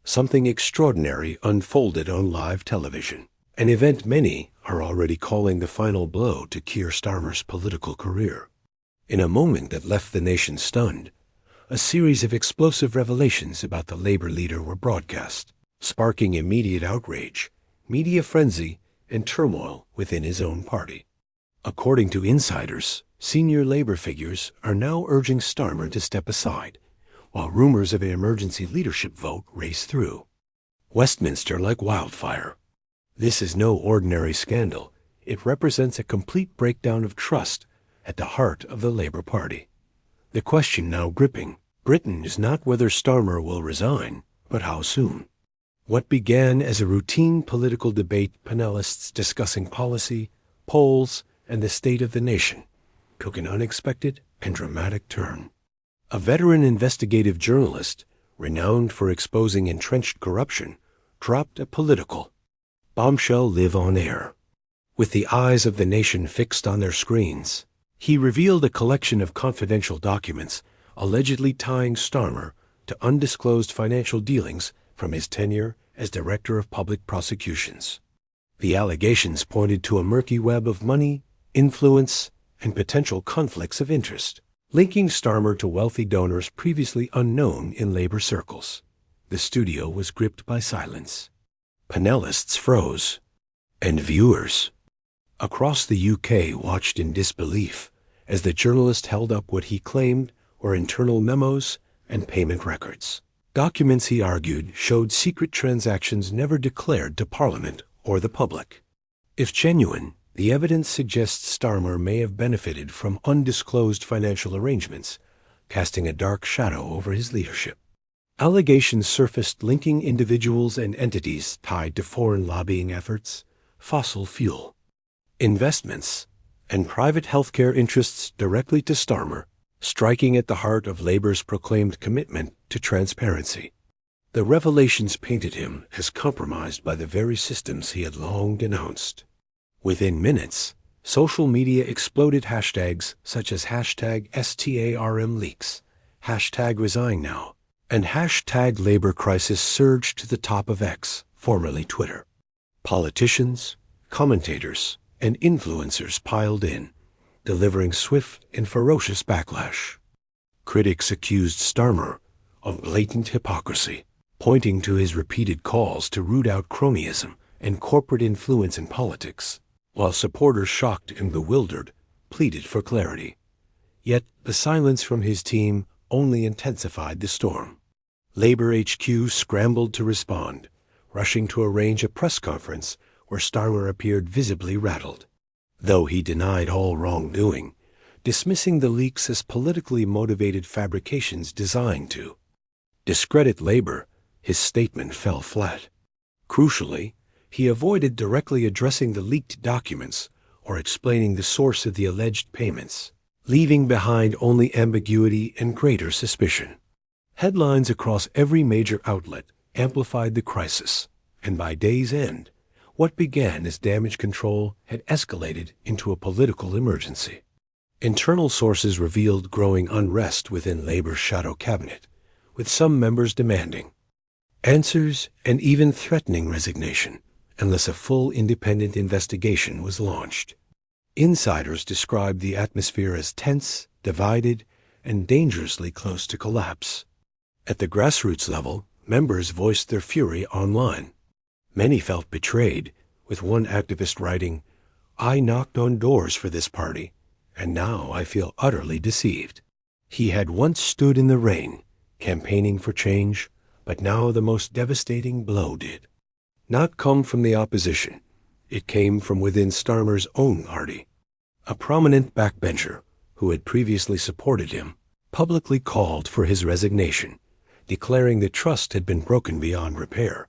something extraordinary unfolded on live television, an event many are already calling the final blow to Keir Starmer's political career. In a moment that left the nation stunned, a series of explosive revelations about the Labour leader were broadcast, sparking immediate outrage, media frenzy, and turmoil within his own party. According to insiders, senior Labour figures are now urging Starmer to step aside, while rumors of an emergency leadership vote race through Westminster like wildfire. This is no ordinary scandal. It represents a complete breakdown of trust at the heart of the Labour Party. The question now gripping Britain is not whether Starmer will resign, but how soon. What began as a routine political debate, panelists discussing policy, polls, and the state of the nation, took an unexpected and dramatic turn. A veteran investigative journalist, renowned for exposing entrenched corruption, dropped a political bombshell live on air. With the eyes of the nation fixed on their screens, he revealed a collection of confidential documents allegedly tying Starmer to undisclosed financial dealings from his tenure as Director of Public Prosecutions. The allegations pointed to a murky web of money, influence, and potential conflicts of interest, linking Starmer to wealthy donors previously unknown in Labour circles. The studio was gripped by silence. Panelists froze, and viewers across the UK watched in disbelief as the journalist held up what he claimed were internal memos and payment records. Documents, he argued, showed secret transactions never declared to Parliament or the public. If genuine, the evidence suggests Starmer may have benefited from undisclosed financial arrangements, casting a dark shadow over his leadership. Allegations surfaced linking individuals and entities tied to foreign lobbying efforts, fossil fuel investments, and private healthcare interests directly to Starmer, striking at the heart of Labour's proclaimed commitment to transparency. The revelations painted him as compromised by the very systems he had long denounced. Within minutes, social media exploded hashtags such as hashtag #STARMleaks, hashtag #ResignNow, and hashtag Labour Crisis surged to the top of X, formerly Twitter. Politicians, commentators, and influencers piled in, delivering swift and ferocious backlash. Critics accused Starmer of blatant hypocrisy, pointing to his repeated calls to root out cronyism and corporate influence in politics, while supporters, shocked and bewildered, pleaded for clarity. Yet the silence from his team only intensified the storm. Labour HQ scrambled to respond, rushing to arrange a press conference where Starmer appeared visibly rattled, though he denied all wrongdoing, dismissing the leaks as politically motivated fabrications designed to discredit Labour. His statement fell flat. Crucially, he avoided directly addressing the leaked documents or explaining the source of the alleged payments, leaving behind only ambiguity and greater suspicion. Headlines across every major outlet amplified the crisis, and by day's end, what began as damage control had escalated into a political emergency. Internal sources revealed growing unrest within Labour's shadow cabinet, with some members demanding answers and even threatening resignation unless a full independent investigation was launched. Insiders described the atmosphere as tense, divided, and dangerously close to collapse. At the grassroots level, members voiced their fury online. Many felt betrayed, with one activist writing, "I knocked on doors for this party, and now I feel utterly deceived." He had once stood in the rain, campaigning for change, but now the most devastating blow did not come from the opposition. It came from within Starmer's own party. A prominent backbencher, who had previously supported him, publicly called for his resignation, declaring that trust had been broken beyond repair.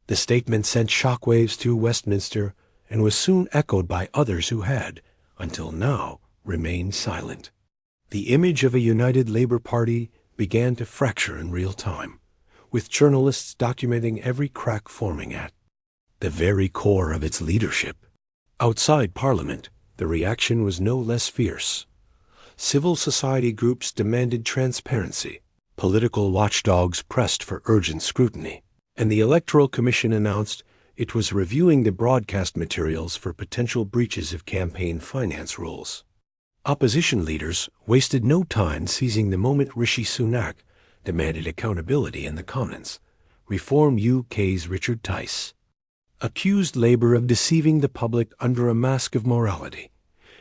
The statement sent shockwaves through Westminster and was soon echoed by others who had, until now, remained silent. The image of a united Labour Party began to fracture in real time, with journalists documenting every crack forming at the very core of its leadership. Outside Parliament, the reaction was no less fierce. Civil society groups demanded transparency. Political watchdogs pressed for urgent scrutiny, and the Electoral Commission announced it was reviewing the broadcast materials for potential breaches of campaign finance rules. Opposition leaders wasted no time seizing the moment Rishi Sunak demanded accountability in the Commons. Reform UK's Richard Tice accused Labour of deceiving the public under a mask of morality,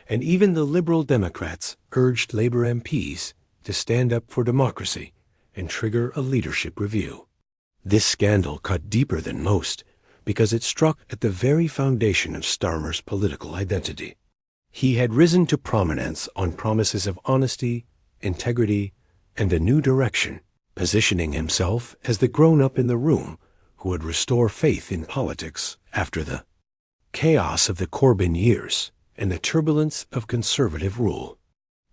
and even the Liberal Democrats urged Labour MPs to stand up for democracy and trigger a leadership review. This scandal cut deeper than most because it struck at the very foundation of Starmer's political identity. He had risen to prominence on promises of honesty, integrity, and a new direction, positioning himself as the grown-up in the room who would restore faith in politics after the chaos of the Corbyn years and the turbulence of Conservative rule.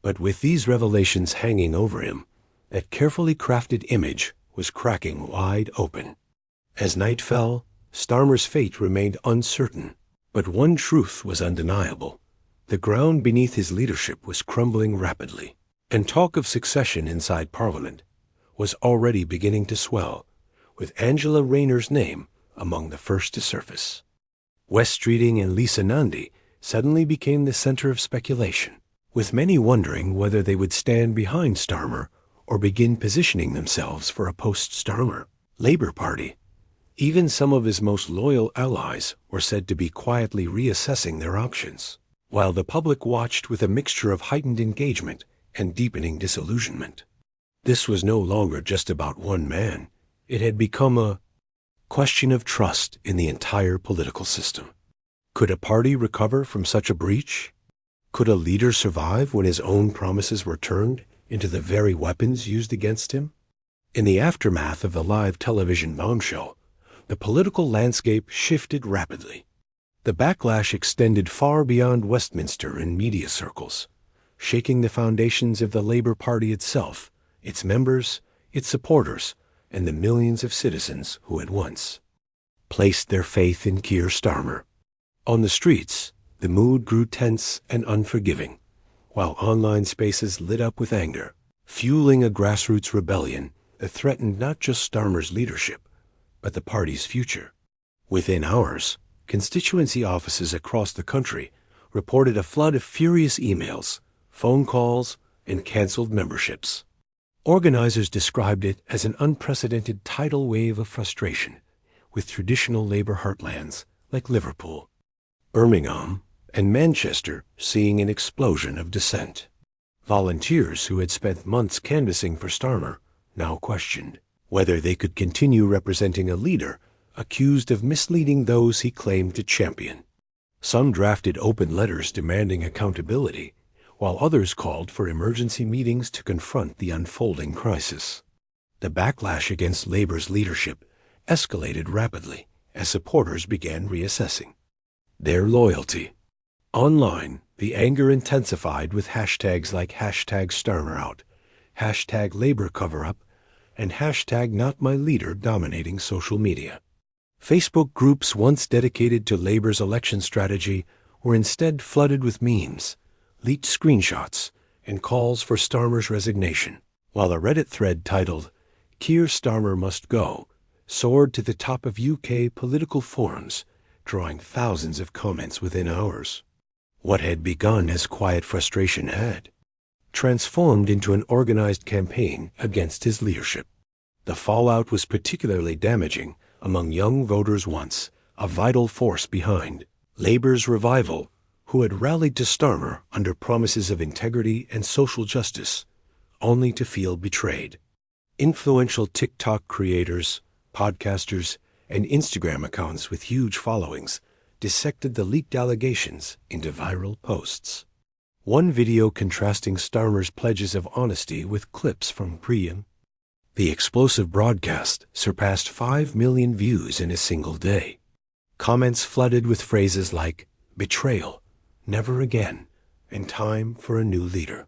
But with these revelations hanging over him, that carefully crafted image was cracking wide open. As night fell, Starmer's fate remained uncertain, but one truth was undeniable. The ground beneath his leadership was crumbling rapidly, and talk of succession inside Parliament was already beginning to swell, with Angela Rayner's name among the first to surface. West Streeting and Lisa Nandy suddenly became the center of speculation, with many wondering whether they would stand behind Starmer or begin positioning themselves for a post-Starmer Labour Party. Even some of his most loyal allies were said to be quietly reassessing their options, while the public watched with a mixture of heightened engagement and deepening disillusionment. This was no longer just about one man. It had become a question of trust in the entire political system. Could a party recover from such a breach? Could a leader survive when his own promises were turned into the very weapons used against him? In the aftermath of the live television bombshell, the political landscape shifted rapidly. The backlash extended far beyond Westminster and media circles, shaking the foundations of the Labour Party itself, its members, its supporters, and the millions of citizens who had once placed their faith in Keir Starmer. On the streets, the mood grew tense and unforgiving, while online spaces lit up with anger, fueling a grassroots rebellion that threatened not just Starmer's leadership, but the party's future. Within hours, constituency offices across the country reported a flood of furious emails, phone calls, and canceled memberships. Organizers described it as an unprecedented tidal wave of frustration with traditional Labour heartlands like Liverpool, Birmingham, and Manchester seeing an explosion of dissent. Volunteers who had spent months canvassing for Starmer now questioned whether they could continue representing a leader accused of misleading those he claimed to champion. Some drafted open letters demanding accountability, while others called for emergency meetings to confront the unfolding crisis. The backlash against Labour's leadership escalated rapidly as supporters began reassessing their loyalty. Online, the anger intensified with hashtags like #StarmerOut, #LabourCoverUp, and #NotMyLeader dominating social media. Facebook groups once dedicated to Labour's election strategy were instead flooded with memes, leaked screenshots, and calls for Starmer's resignation, while a Reddit thread titled "Keir Starmer Must Go" soared to the top of UK political forums, drawing thousands of comments within hours. What had begun as quiet frustration had transformed into an organized campaign against his leadership. The fallout was particularly damaging among young voters once a vital force behind Labour's revival, who had rallied to Starmer under promises of integrity and social justice, only to feel betrayed. Influential TikTok creators, podcasters, and Instagram accounts with huge followings dissected the leaked allegations into viral posts. One video contrasting Starmer's pledges of honesty with clips from Priam. The explosive broadcast surpassed 5 million views in a single day. Comments flooded with phrases like "betrayal," "never again," and "time for a new leader."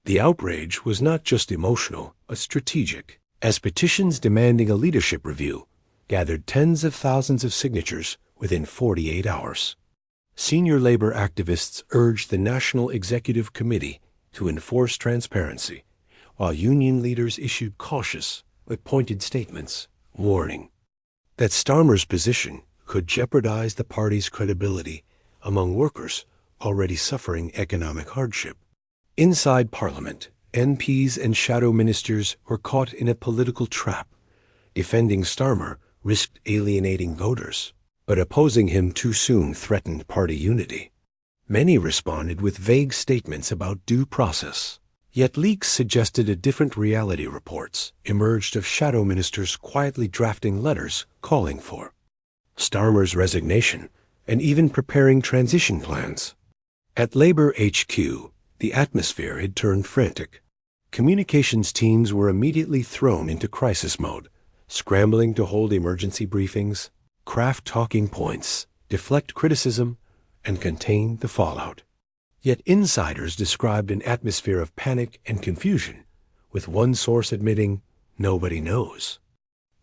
The outrage was not just emotional, but strategic, as petitions demanding a leadership review gathered tens of thousands of signatures within 48 hours. Senior Labour activists urged the National Executive Committee to enforce transparency, while union leaders issued cautious but pointed statements warning that Starmer's position could jeopardize the party's credibility among workers already suffering economic hardship. Inside Parliament, MPs and shadow ministers were caught in a political trap. Defending Starmer risked alienating voters, but opposing him too soon threatened party unity. Many responded with vague statements about due process. Yet leaks suggested a different reality. Reports emerged of shadow ministers quietly drafting letters calling for Starmer's resignation and even preparing transition plans. At Labour HQ, the atmosphere had turned frantic. Communications teams were immediately thrown into crisis mode, scrambling to hold emergency briefings, craft talking points, deflect criticism, and contain the fallout. Yet insiders described an atmosphere of panic and confusion, with one source admitting nobody knows.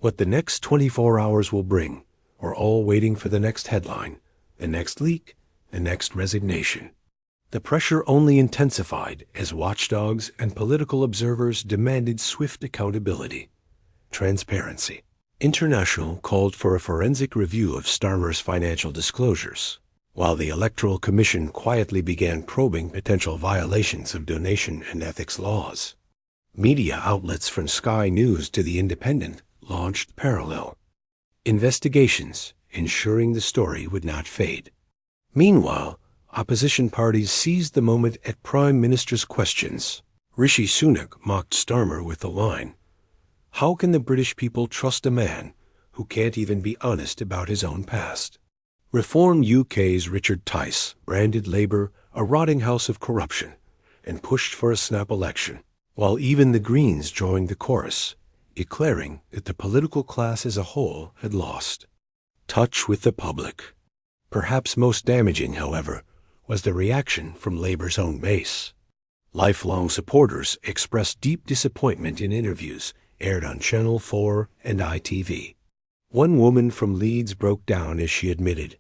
What the next 24 hours will bring, we're all waiting for the next headline, the next leak, the next resignation. The pressure only intensified as watchdogs and political observers demanded swift accountability. Transparency International called for a forensic review of Starmer's financial disclosures, while the Electoral Commission quietly began probing potential violations of donation and ethics laws. Media outlets from Sky News to The Independent launched parallel investigations, ensuring the story would not fade. Meanwhile, opposition parties seized the moment at Prime Minister's questions. Rishi Sunak mocked Starmer with the line, "How can the British people trust a man who can't even be honest about his own past?" Reform UK's Richard Tice branded Labour a rotting house of corruption and pushed for a snap election, while even the Greens joined the chorus, declaring that the political class as a whole had lost touch with the public. Perhaps most damaging, however, was the reaction from Labour's own base. Lifelong supporters expressed deep disappointment in interviews aired on Channel 4 and ITV. One woman from Leeds broke down as she admitted,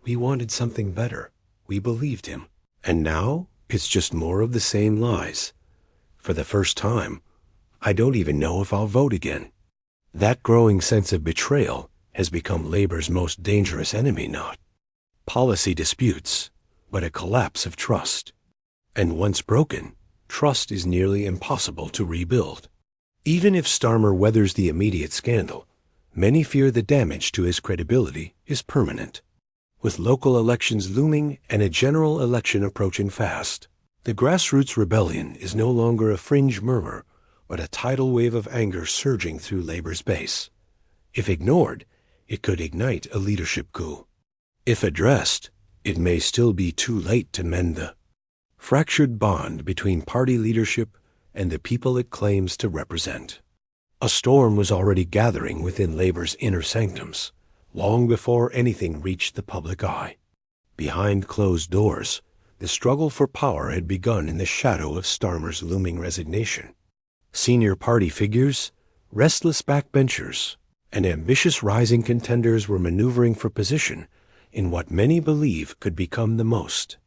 "We wanted something better. We believed him. And now it's just more of the same lies. For the first time, I don't even know if I'll vote again." That growing sense of betrayal has become Labour's most dangerous enemy, not policy disputes, but a collapse of trust. And once broken, trust is nearly impossible to rebuild. Even if Starmer weathers the immediate scandal, many fear the damage to his credibility is permanent. With local elections looming and a general election approaching fast, the grassroots rebellion is no longer a fringe murmur, but a tidal wave of anger surging through Labour's base. If ignored, it could ignite a leadership coup. If addressed, it may still be too late to mend the fractured bond between party leadership and the people it claims to represent. A storm was already gathering within Labour's inner sanctums, long before anything reached the public eye. Behind closed doors, the struggle for power had begun in the shadow of Starmer's looming resignation. Senior party figures, restless backbenchers, and ambitious rising contenders were maneuvering for position in what many believe could become the most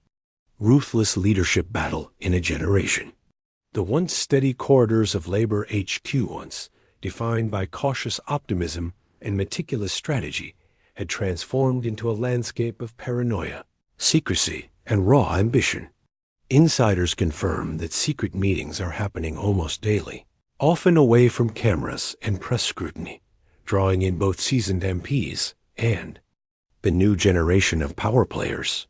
ruthless leadership battle in a generation. The once steady corridors of Labour HQ, once defined by cautious optimism and meticulous strategy, had transformed into a landscape of paranoia, secrecy, and raw ambition. Insiders confirm that secret meetings are happening almost daily, often away from cameras and press scrutiny, drawing in both seasoned MPs and the new generation of power players.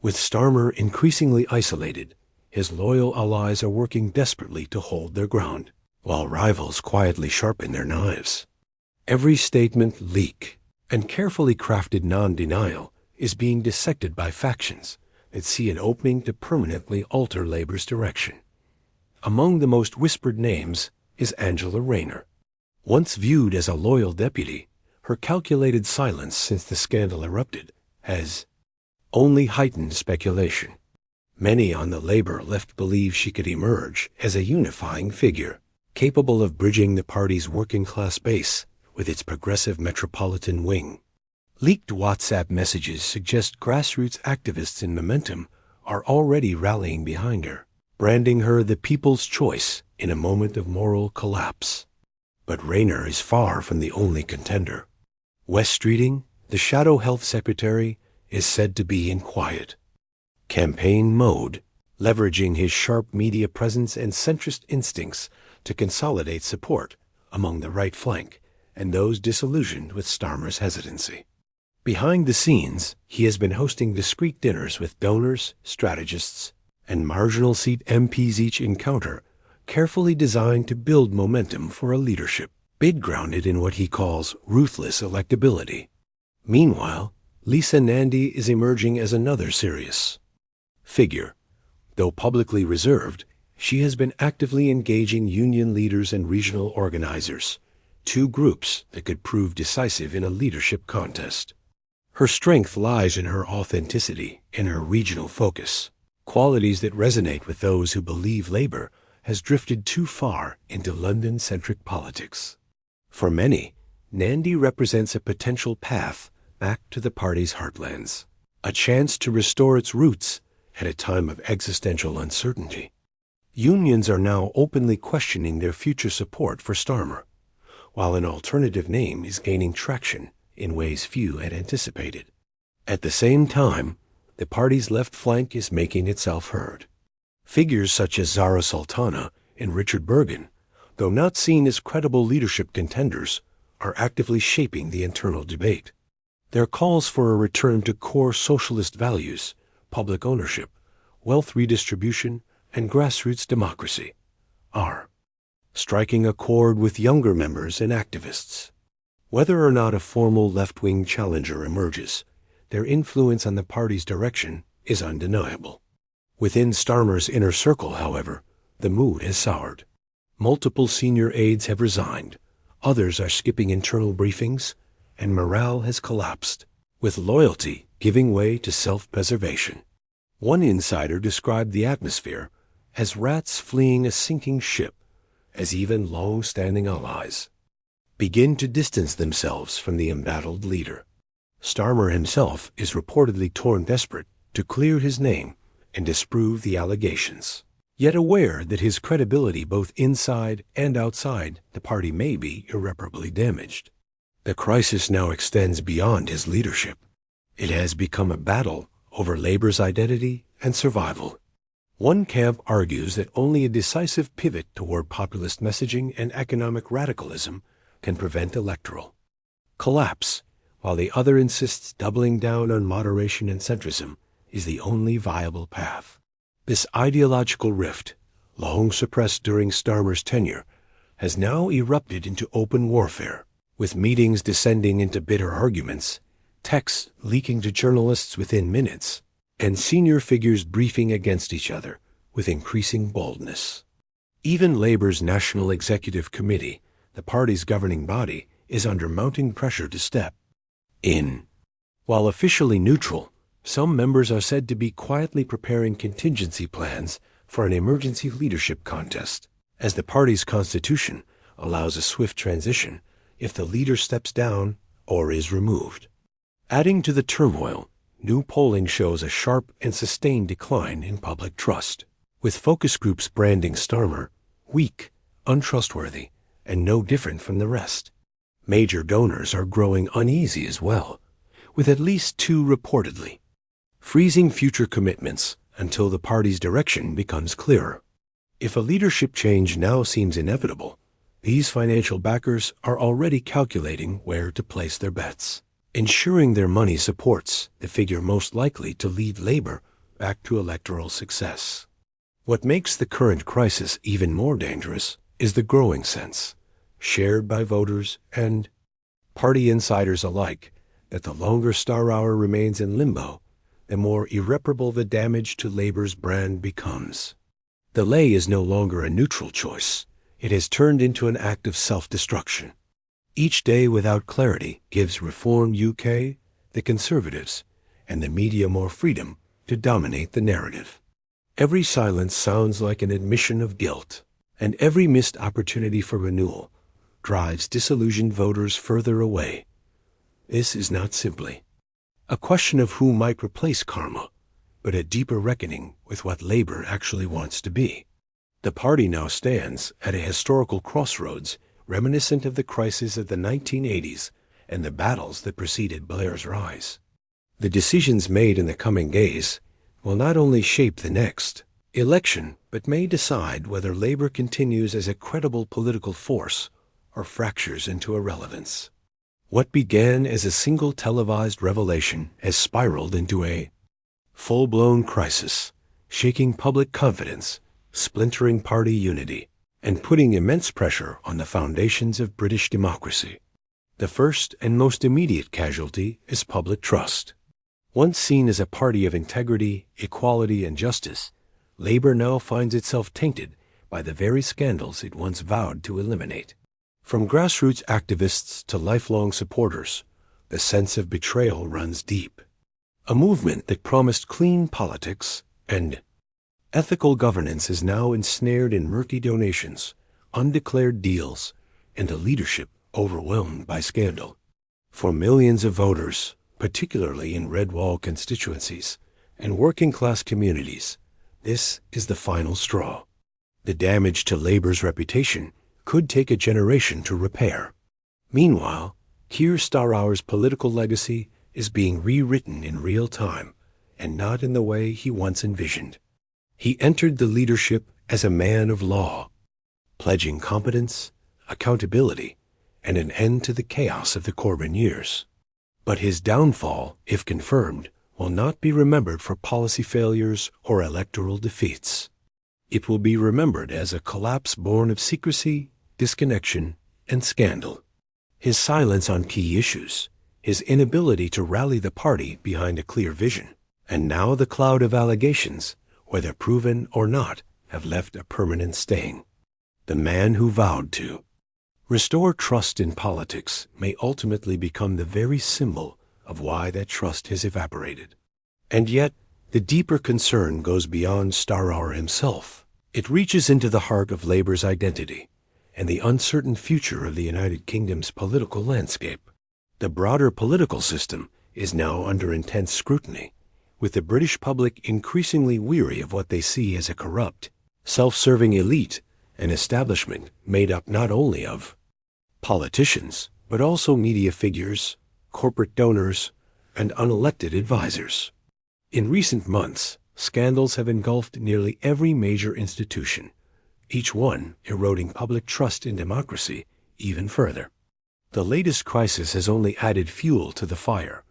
With Starmer increasingly isolated, his loyal allies are working desperately to hold their ground, while rivals quietly sharpen their knives. Every statement, leak, and carefully crafted non-denial is being dissected by factions that see an opening to permanently alter Labour's direction. Among the most whispered names is Angela Rayner. Once viewed as a loyal deputy, her calculated silence since the scandal erupted has only heightened speculation. Many on the Labour left believe she could emerge as a unifying figure, capable of bridging the party's working-class base with its progressive metropolitan wing. Leaked WhatsApp messages suggest grassroots activists in Momentum are already rallying behind her, branding her the people's choice in a moment of moral collapse. But Rayner is far from the only contender. Wes Streeting, the shadow health secretary, is said to be in quiet campaign mode, leveraging his sharp media presence and centrist instincts to consolidate support among the right flank and those disillusioned with Starmer's hesitancy. Behind the scenes, he has been hosting discreet dinners with donors, strategists, and marginal seat MPs, each encounter carefully designed to build momentum for a leadership bid grounded in what he calls ruthless electability. Meanwhile, Lisa Nandy is emerging as another serious figure. Though publicly reserved, she has been actively engaging union leaders and regional organizers, two groups that could prove decisive in a leadership contest. Her strength lies in her authenticity and her regional focus, qualities that resonate with those who believe Labour has drifted too far into London-centric politics. For many, Nandy represents a potential path back to the party's heartlands, a chance to restore its roots at a time of existential uncertainty. Unions are now openly questioning their future support for Starmer, while an alternative name is gaining traction in ways few had anticipated. At the same time, the party's left flank is making itself heard. Figures such as Zara Sultana and Richard Bergen, though not seen as credible leadership contenders, are actively shaping the internal debate. Their calls for a return to core socialist values, public ownership, wealth redistribution, and grassroots democracy are striking a chord with younger members and activists. Whether or not a formal left-wing challenger emerges, their influence on the party's direction is undeniable. Within Starmer's inner circle, however, the mood has soured. Multiple senior aides have resigned, others are skipping internal briefings, and morale has collapsed, with loyalty giving way to self-preservation. One insider described the atmosphere as rats fleeing a sinking ship, as even long-standing allies begin to distance themselves from the embattled leader. Starmer himself is reportedly torn desperate to clear his name and disprove the allegations, yet aware that his credibility both inside and outside the party may be irreparably damaged. The crisis now extends beyond his leadership. It has become a battle over Labour's identity and survival. One camp argues that only a decisive pivot toward populist messaging and economic radicalism can prevent electoral collapse, while the other insists doubling down on moderation and centrism is the only viable path. This ideological rift, long suppressed during Starmer's tenure, has now erupted into open warfare, with meetings descending into bitter arguments, texts leaking to journalists within minutes, and senior figures briefing against each other with increasing boldness. Even Labour's National Executive Committee, the party's governing body, is under mounting pressure to step in. While officially neutral, some members are said to be quietly preparing contingency plans for an emergency leadership contest, as the party's constitution allows a swift transition if the leader steps down or is removed. Adding to the turmoil, new polling shows a sharp and sustained decline in public trust, with focus groups branding Starmer weak, untrustworthy, and no different from the rest. Major donors are growing uneasy as well, with at least two reportedly freezing future commitments until the party's direction becomes clearer. If a leadership change now seems inevitable, these financial backers are already calculating where to place their bets, ensuring their money supports the figure most likely to lead Labour back to electoral success. What makes the current crisis even more dangerous is the growing sense, shared by voters and party insiders alike, that the longer Star Hour remains in limbo, the more irreparable the damage to Labour's brand becomes. Delay is no longer a neutral choice. It has turned into an act of self-destruction. Each day without clarity gives Reform UK, the Conservatives, and the media more freedom to dominate the narrative. Every silence sounds like an admission of guilt, and every missed opportunity for renewal drives disillusioned voters further away. This is not simply a question of who might replace karma, but a deeper reckoning with what Labour actually wants to be. The party now stands at a historical crossroads reminiscent of the crisis of the 1980s and the battles that preceded Blair's rise. The decisions made in the coming days will not only shape the next election, but may decide whether Labour continues as a credible political force or fractures into irrelevance. What began as a single televised revelation has spiraled into a full-blown crisis, shaking public confidence, splintering party unity, and putting immense pressure on the foundations of British democracy. The first and most immediate casualty is public trust. Once seen as a party of integrity, equality, and justice, Labour now finds itself tainted by the very scandals it once vowed to eliminate. From grassroots activists to lifelong supporters, the sense of betrayal runs deep. A movement that promised clean politics and ethical governance is now ensnared in murky donations, undeclared deals, and a leadership overwhelmed by scandal. For millions of voters, particularly in red wall constituencies and working-class communities, this is the final straw. The damage to Labour's reputation could take a generation to repair. Meanwhile, Keir Starmer's political legacy is being rewritten in real time, and not in the way he once envisioned. He entered the leadership as a man of law, pledging competence, accountability, and an end to the chaos of the Corbyn years. But his downfall, if confirmed, will not be remembered for policy failures or electoral defeats. It will be remembered as a collapse born of secrecy, disconnection, and scandal. His silence on key issues, his inability to rally the party behind a clear vision, and now the cloud of allegations, whether proven or not, have left a permanent stain. The man who vowed to restore trust in politics may ultimately become the very symbol of why that trust has evaporated. And yet, the deeper concern goes beyond Starmer himself. It reaches into the heart of Labour's identity and the uncertain future of the United Kingdom's political landscape. The broader political system is now under intense scrutiny, with the British public increasingly weary of what they see as a corrupt, self-serving elite and establishment made up not only of politicians, but also media figures, corporate donors, and unelected advisors. In recent months, scandals have engulfed nearly every major institution, each one eroding public trust in democracy even further. The latest crisis has only added fuel to the fire,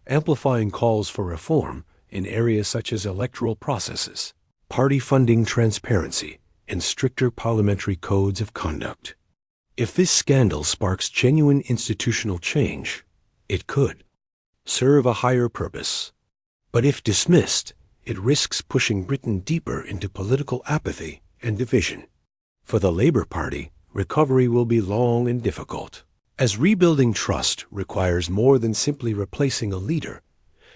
amplifying calls for reform in areas such as electoral processes, party funding transparency, and stricter parliamentary codes of conduct. If this scandal sparks genuine institutional change, it could serve a higher purpose. But if dismissed, it risks pushing Britain deeper into political apathy and division. For the Labour Party, recovery will be long and difficult. As rebuilding trust requires more than simply replacing a leader,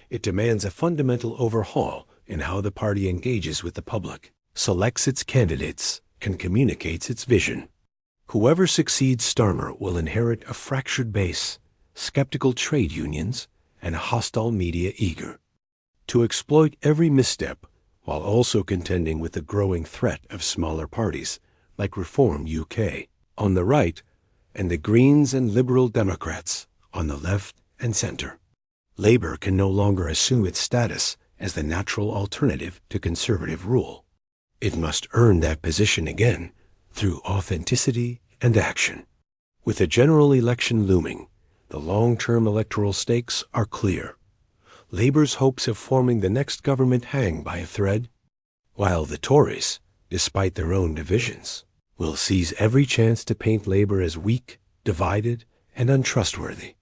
it demands a fundamental overhaul in how the party engages with the public, selects its candidates, and communicates its vision. Whoever succeeds Starmer will inherit a fractured base, skeptical trade unions, and a hostile media eager to exploit every misstep while also contending with the growing threat of smaller parties like Reform UK on the right and the Greens and Liberal Democrats on the left and centre. Labour can no longer assume its status as the natural alternative to Conservative rule. It must earn that position again through authenticity and action. With the general election looming, the long-term electoral stakes are clear. Labour's hopes of forming the next government hang by a thread, while the Tories, despite their own divisions, will seize every chance to paint Labour as weak, divided, and untrustworthy.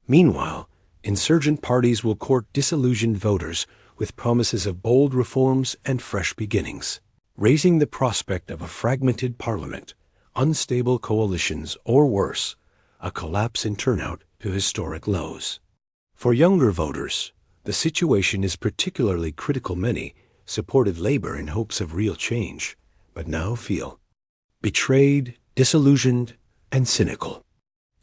Meanwhile, insurgent parties will court disillusioned voters with promises of bold reforms and fresh beginnings, raising the prospect of a fragmented parliament, unstable coalitions, or worse, a collapse in turnout to historic lows. For younger voters, the situation is particularly critical. Many supported Labour in hopes of real change, but now feel betrayed, disillusioned, and cynical.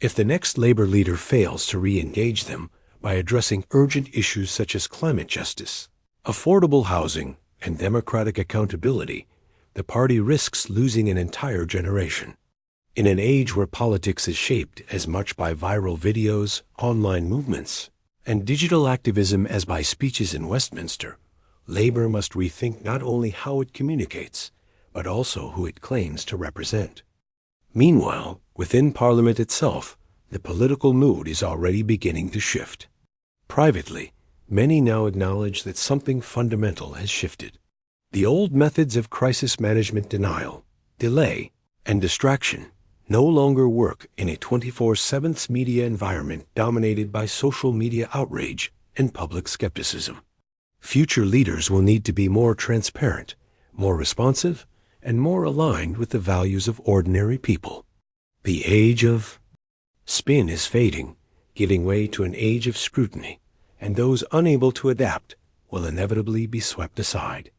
If the next Labour leader fails to re-engage them by addressing urgent issues such as climate justice, affordable housing, and democratic accountability, the party risks losing an entire generation. In an age where politics is shaped as much by viral videos, online movements, and digital activism as by speeches in Westminster, Labour must rethink not only how it communicates, but also who it claims to represent. Meanwhile, within Parliament itself, the political mood is already beginning to shift. Privately, many now acknowledge that something fundamental has shifted. The old methods of crisis management denial, delay, and distraction no longer work in a 24/7 media environment dominated by social media outrage and public skepticism. Future leaders will need to be more transparent, more responsive, and more aligned with the values of ordinary people. The age of spin is fading, giving way to an age of scrutiny, and those unable to adapt will inevitably be swept aside.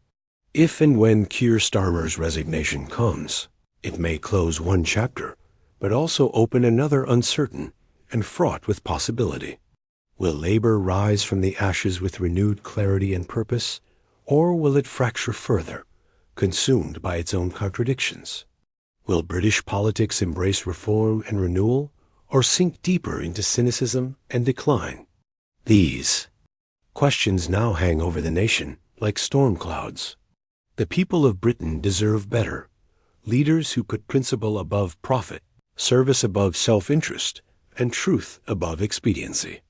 If and when Keir Starmer's resignation comes, it may close one chapter, but also open another uncertain and fraught with possibility. Will Labour rise from the ashes with renewed clarity and purpose, or will it fracture further, consumed by its own contradictions? Will British politics embrace reform and renewal, or sink deeper into cynicism and decline? These questions now hang over the nation like storm clouds. The people of Britain deserve better. Leaders who put principle above profit, service above self-interest, and truth above expediency.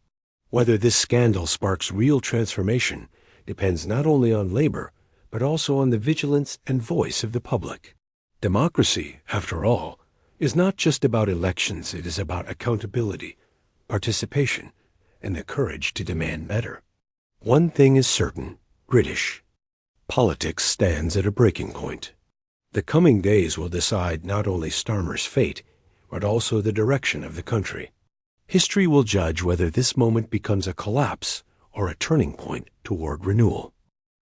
Whether this scandal sparks real transformation depends not only on Labour, but also on the vigilance and voice of the public. Democracy, after all, is not just about elections. It is about accountability, participation, and the courage to demand better. One thing is certain: British politics stands at a breaking point. The coming days will decide not only Starmer's fate, but also the direction of the country. History will judge whether this moment becomes a collapse or a turning point toward renewal.